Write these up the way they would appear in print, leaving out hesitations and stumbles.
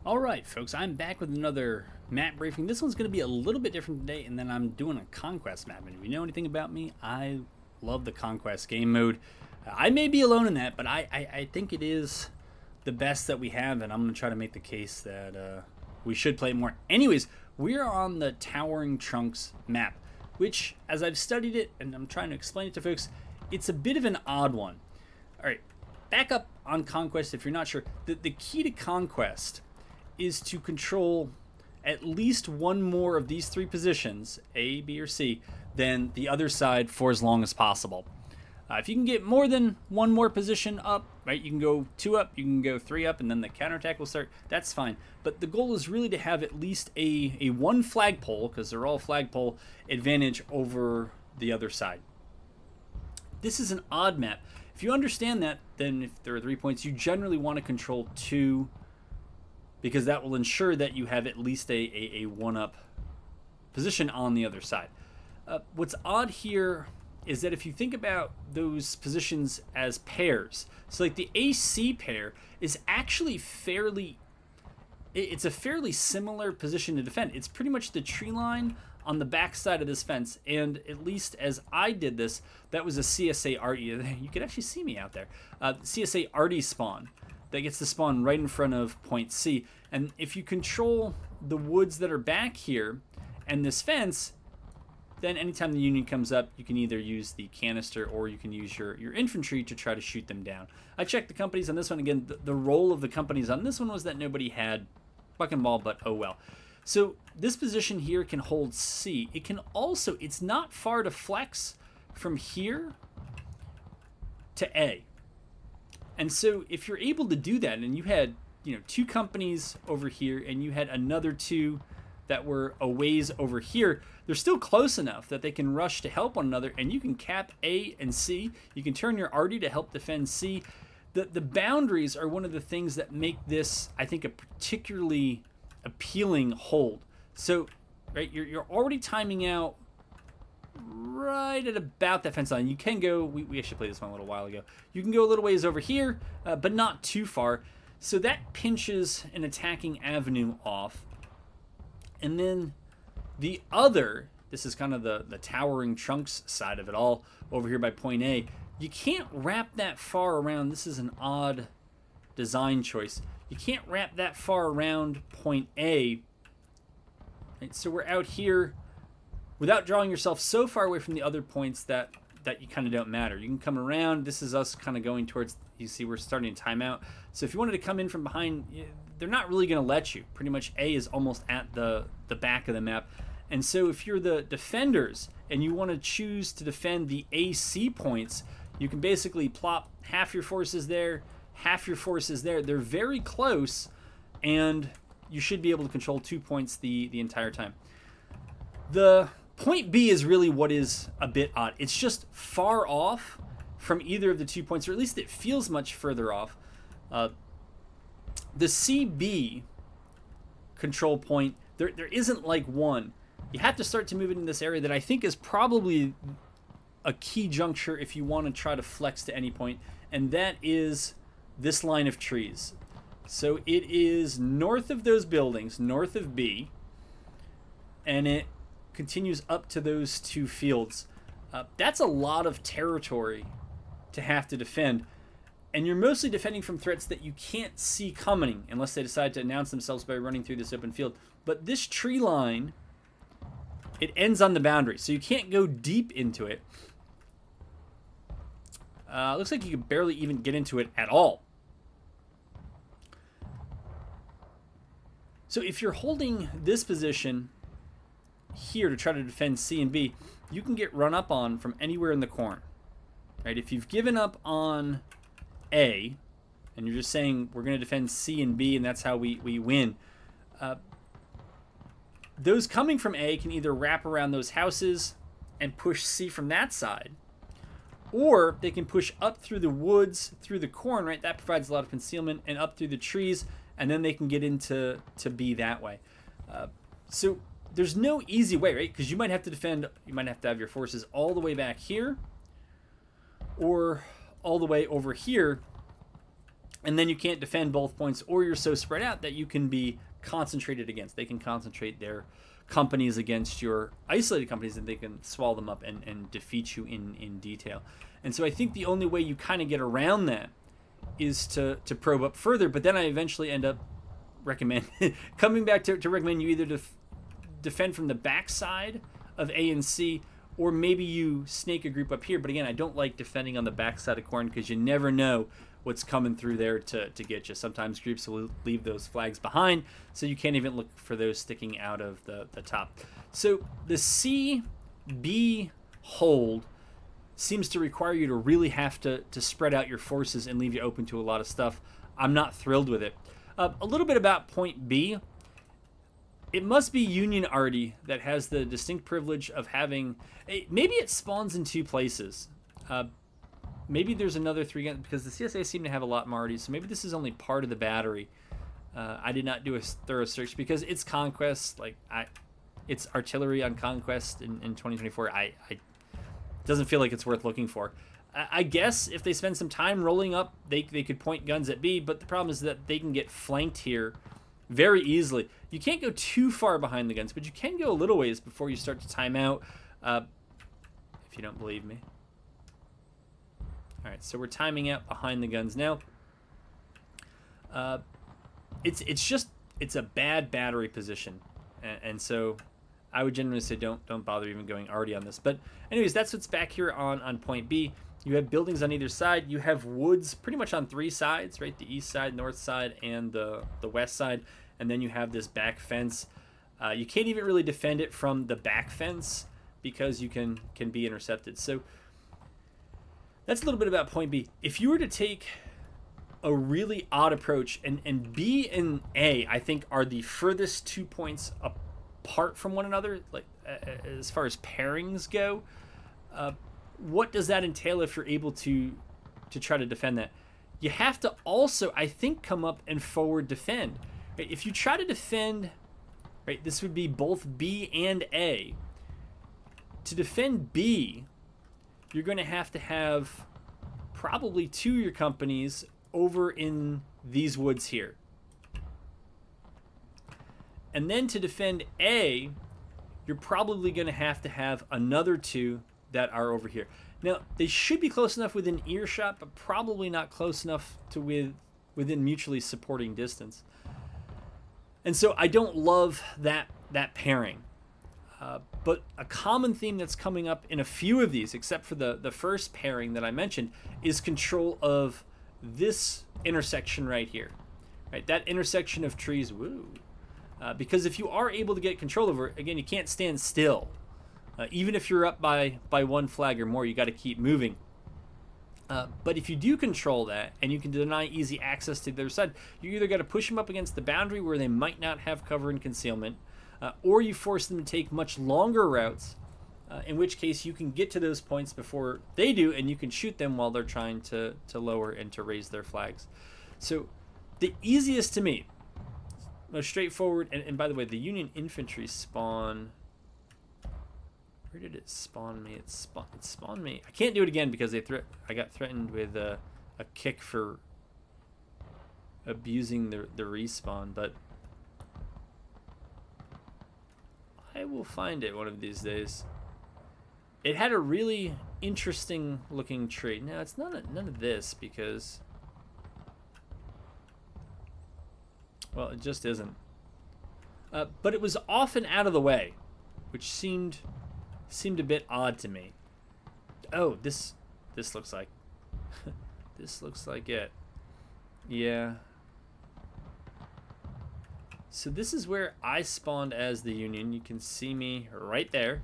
Alright folks, I'm back with another map briefing. This one's going to be a little bit different today, and then I'm doing a Conquest map. And if you know anything about me, I love the Conquest game mode. I may be alone in that, but I think it is the best that we have, and I'm going to try to make the case that we should play it more. Anyways, we're on the Towering Trunks map, which, as I've studied it, and I'm trying to explain it to folks, it's a bit of an odd one. Alright, back up on Conquest if you're not sure. The key to Conquest is to control at least one more of these three positions, A, B, or C, than the other side for as long as possible. If you can get more than one more position up, right, you can go 2 up, you can go 3 up, and then the counterattack will start, that's fine. But the goal is really to have at least a one flagpole, because they're all flagpole, advantage over the other side. This is an odd map. If you understand that, then if there are 3 points, you generally want to control 2, because that will ensure that you have at least a one-up position on the other side. What's odd here is that if you think about those positions as pairs, so like the AC pair is actually it's a fairly similar position to defend. It's pretty much the tree line on the back side of this fence, and at least as I did this, that was a CSA Arty. You could actually see me out there. CSA Arty spawn that gets to spawn right in front of point C. And if you control the woods that are back here and this fence, then anytime the Union comes up, you can either use the canister or you can use your infantry to try to shoot them down. I checked the companies on this one. Again, the role of the companies on this one was that nobody had buck and ball, but oh well. So this position here can hold C. It can also, it's not far to flex from here to A. And so if you're able to do that, and you had, 2 companies over here, and you had another 2 that were a ways over here, they're still close enough that they can rush to help one another, and you can cap A and C. You can turn your Arty to help defend C. The boundaries are one of the things that make this, I think, a particularly appealing hold. So, right, you're already timing out right at about that fence line. You can go, we actually played this one a little while ago. You can go a little ways over here, but not too far. So that pinches an attacking avenue off. And then the other, this is kind of the Towering Trunks side of it all, over here by point A. You can't wrap that far around. This is an odd design choice. You can't wrap that far around point A. Right, so we're out here without drawing yourself so far away from the other points that you kind of don't matter. You can come around. This is us kind of going towards, you see we're starting to time out. So if you wanted to come in from behind, they're not really going to let you. Pretty much A is almost at the back of the map. And so if you're the defenders and you want to choose to defend the AC points, you can basically plop half your forces there, half your forces there. They're very close, and you should be able to control 2 points the entire time. The point B is really what is a bit odd. It's just far off from either of the 2 points, or at least it feels much further off. The CB control point, there isn't like one. You have to start to move it in this area that I think is probably a key juncture if you want to try to flex to any point, and that is this line of trees. So it is north of those buildings, north of B, and it continues up to those 2 fields. That's a lot of territory to have to defend, and you're mostly defending from threats that you can't see coming unless they decide to announce themselves by running through this open field. But this tree line, it ends on the boundary, so you can't go deep into it. Looks like you could barely even get into it at all. So if you're holding this position here to try to defend C and B, you can get run up on from anywhere in the corn. Right? If you've given up on A, and you're just saying we're going to defend C and B and that's how we win, those coming from A can either wrap around those houses and push C from that side, or they can push up through the woods, through the corn, right? That provides a lot of concealment, and up through the trees, and then they can get into B that way. So there's no easy way, right? Because you might have to defend, you might have to have your forces all the way back here, or all the way over here, And then you can't defend both points, or you're so spread out that you can be concentrated against. They can concentrate their companies against your isolated companies, and they can swallow them up and defeat you in detail. And so I think the only way you kind of get around that is to probe up further. But then I eventually end up coming back to recommend you either defend from the backside of A and C, or maybe you snake a group up here. But again, I don't like defending on the backside of corn because you never know what's coming through there to get you. Sometimes groups will leave those flags behind, so you can't even look for those sticking out of the top. So the C-B hold seems to require you to really have to spread out your forces and leave you open to a lot of stuff. I'm not thrilled with it. A little bit about point B. It must be Union Arty that has the distinct privilege of having... Maybe it spawns in two places. Maybe there's another 3 guns, because the CSA seem to have a lot more Arties, so maybe this is only part of the battery. I did not do a thorough search because it's Conquest. Like, it's artillery on Conquest in 2024. Doesn't feel like it's worth looking for. I guess if they spend some time rolling up, they could point guns at B, but the problem is that they can get flanked here very easily. You can't go too far behind the guns, but you can go a little ways before you start to time out, if you don't believe me. All right, so we're timing out behind the guns now. It's a bad battery position, and so I would generally say don't bother even going Arty on this. But anyways, that's what's back here on point B. You have buildings on either side. You have woods pretty much on 3 sides, right? The east side, north side, and the west side. And then you have this back fence. You can't even really defend it from the back fence because you can be intercepted. So that's a little bit about point B. If you were to take a really odd approach, and B and A, I think, are the furthest 2 points apart from one another, like as far as pairings go. What does that entail if you're able to try to defend that? You have to also, I think, come up and forward defend. Right? If you try to defend, right, this would be both B and A. To defend B, you're going to have probably 2 of your companies over in these woods here. And then to defend A, you're probably going to have another 2 that are over here. Now, they should be close enough within earshot, but probably not close enough to within mutually supporting distance. And so I don't love that pairing. But a common theme that's coming up in a few of these, except for the first pairing that I mentioned, is control of this intersection right here. Right, that intersection of trees. Woo. Because if you are able to get control over it, again, you can't stand still. Even if you're up by 1 flag or more, you got to keep moving. But if you do control that, and you can deny easy access to the other side, you either got to push them up against the boundary where they might not have cover and concealment, or you force them to take much longer routes, in which case you can get to those points before they do, and you can shoot them while they're trying to lower and to raise their flags. So the easiest to me, most straightforward, and by the way, the Union infantry spawn... Where did it spawn me? It spawned me. I can't do it again because I got threatened with a kick for abusing the respawn, but I will find it one of these days. It had a really interesting looking tree. Now it's none of this because, well, it just isn't. But it was often out of the way, which seemed a bit odd to me. Oh, this looks like this looks like it. Yeah. So this is where I spawned as the Union. You can see me right there.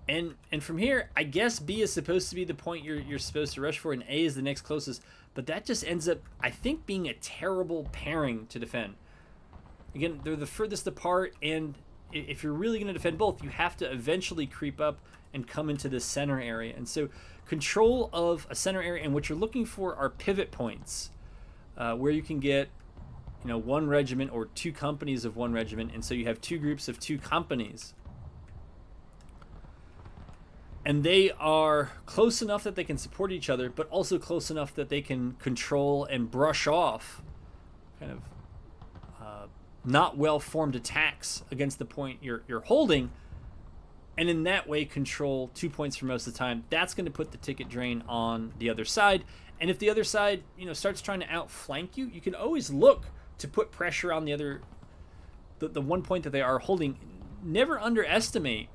And from here, I guess B is supposed to be the point you're supposed to rush for, and A is the next closest. But that just ends up, I think, being a terrible pairing to defend. Again, they're the furthest apart, and if you're really going to defend both, you have to eventually creep up and come into the center area. And so control of a center area, and what you're looking for are pivot points, where you can get, 1 regiment or 2 companies of 1 regiment, and so you have 2 groups of 2 companies. and they are close enough that they can support each other, but also close enough that they can control and brush off kind of not well-formed attacks against the point you're holding, and in that way control 2 points for most of the time. That's going to put the ticket drain on the other side. And if the other side, starts trying to outflank you, you can always look to put pressure on the 1 point that they are holding. Never underestimate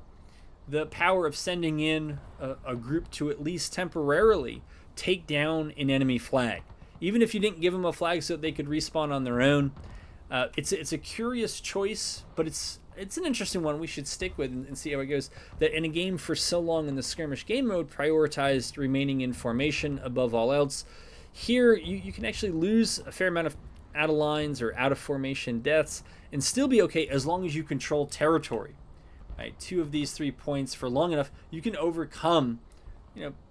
the power of sending in a group to at least temporarily take down an enemy flag. Even if you didn't give them a flag so that they could respawn on their own, it's a curious choice, but it's an interesting one we should stick with and see how it goes. That in a game for so long in the skirmish game mode prioritized remaining in formation above all else, here you can actually lose a fair amount of out of lines or out of formation deaths and still be okay as long as you control territory. Right? 2 of these 3 points for long enough, you can overcome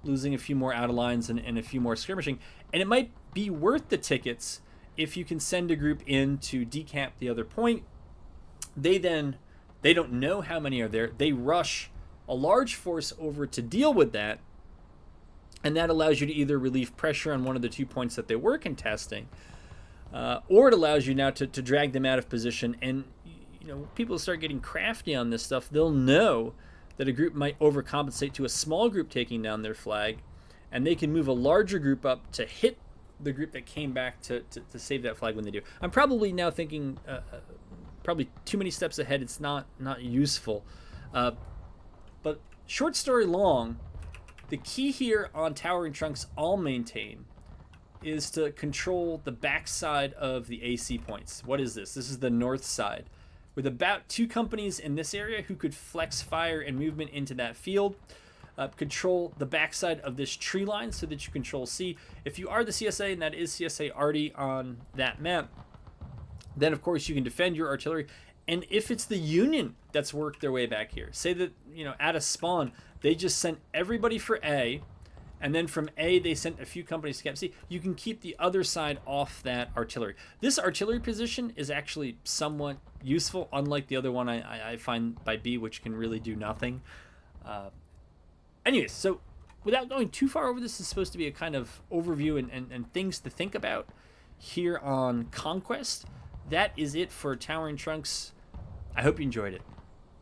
losing a few more out of lines and a few more skirmishing, and it might be worth the tickets if you can send a group in to decamp the other point. They don't know how many are there. They rush a large force over to deal with that, and that allows you to either relieve pressure on one of the 2 points that they were contesting, or it allows you now to drag them out of position. And people start getting crafty on this stuff. They'll know that a group might overcompensate to a small group taking down their flag, and they can move a larger group up to hit the group that came back to save that flag when they do. I'm probably now thinking probably too many steps ahead. It's not useful. But short story long, the key here on Towering Trunks All Maintain is to control the backside of the AC points. What is this? This is the north side, with about 2 companies in this area who could flex fire and movement into that field. Control the backside of this tree line so that you control C. If you are the CSA, and that is CSA already on that map, then of course you can defend your artillery. And if it's the Union that's worked their way back here, say that at a spawn they just sent everybody for A, and then from A they sent a few companies to Camp C, you can keep the other side off that artillery. This artillery position is actually somewhat useful, unlike the other one I find by B, which can really do nothing. Anyways, so without going too far over, this is supposed to be a kind of overview and things to think about here on Conquest. That is it for Towering Trunks. I hope you enjoyed it.